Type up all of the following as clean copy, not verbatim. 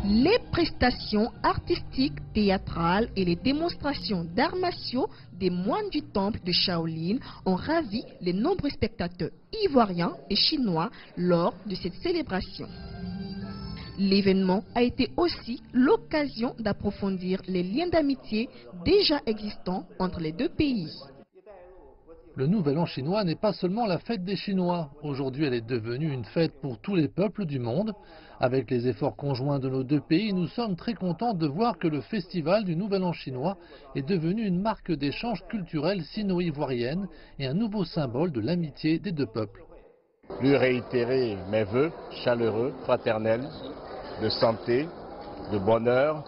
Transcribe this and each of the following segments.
Les prestations artistiques, théâtrales et les démonstrations d'arts martiaux des moines du temple de Shaolin ont ravi les nombreux spectateurs ivoiriens et chinois lors de cette célébration. L'événement a été aussi l'occasion d'approfondir les liens d'amitié déjà existants entre les deux pays. Le Nouvel An chinois n'est pas seulement la fête des Chinois. Aujourd'hui, elle est devenue une fête pour tous les peuples du monde. Avec les efforts conjoints de nos deux pays, nous sommes très contents de voir que le festival du Nouvel An chinois est devenu une marque d'échange culturel sino-ivoirienne et un nouveau symbole de l'amitié des deux peuples. Lui réitérer mes vœux chaleureux, fraternels, de santé, de bonheur,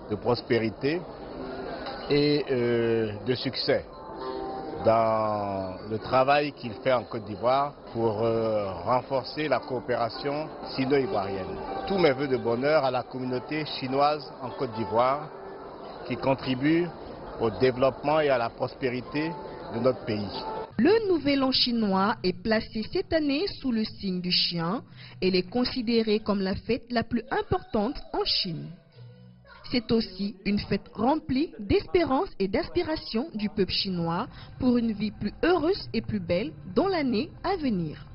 de prospérité et de succès dans le travail qu'il fait en Côte d'Ivoire pour renforcer la coopération sino-ivoirienne. Tous mes vœux de bonheur à la communauté chinoise en Côte d'Ivoire qui contribue au développement et à la prospérité de notre pays. Le Nouvel An chinois est placé cette année sous le signe du chien et est considéré comme la fête la plus importante en Chine. C'est aussi une fête remplie d'espérance et d'aspiration du peuple chinois pour une vie plus heureuse et plus belle dans l'année à venir.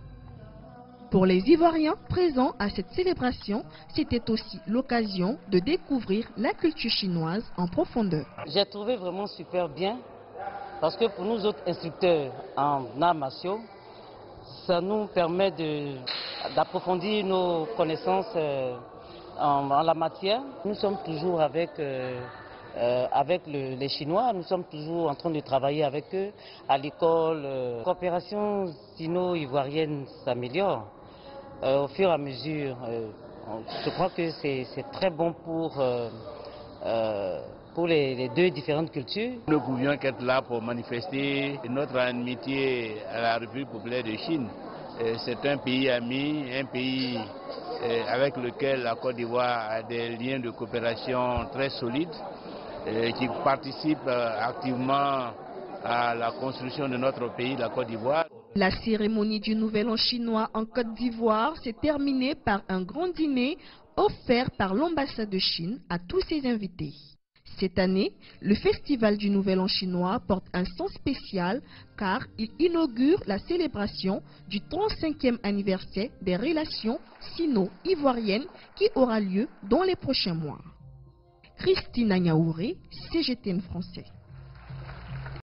Pour les Ivoiriens présents à cette célébration, c'était aussi l'occasion de découvrir la culture chinoise en profondeur. J'ai trouvé vraiment super bien parce que pour nous autres instructeurs en arts martiaux, ça nous permet d'approfondir nos connaissances en la matière. Nous sommes toujours avec les Chinois, nous sommes toujours en train de travailler avec eux à l'école. La coopération sino-ivoirienne s'améliore au fur et à mesure. Je crois que c'est très bon pour les deux différentes cultures. Nous ne pouvions qu'être là pour manifester notre amitié à la République populaire de Chine. C'est un pays ami, un pays avec lequel la Côte d'Ivoire a des liens de coopération très solides, qui participent activement à la construction de notre pays, la Côte d'Ivoire. La cérémonie du Nouvel An chinois en Côte d'Ivoire s'est terminée par un grand dîner offert par l'ambassade de Chine à tous ses invités. Cette année, le festival du Nouvel An chinois porte un sens spécial car il inaugure la célébration du 35e anniversaire des relations sino-ivoiriennes qui aura lieu dans les prochains mois. Christine Agnaouré, CGTN français.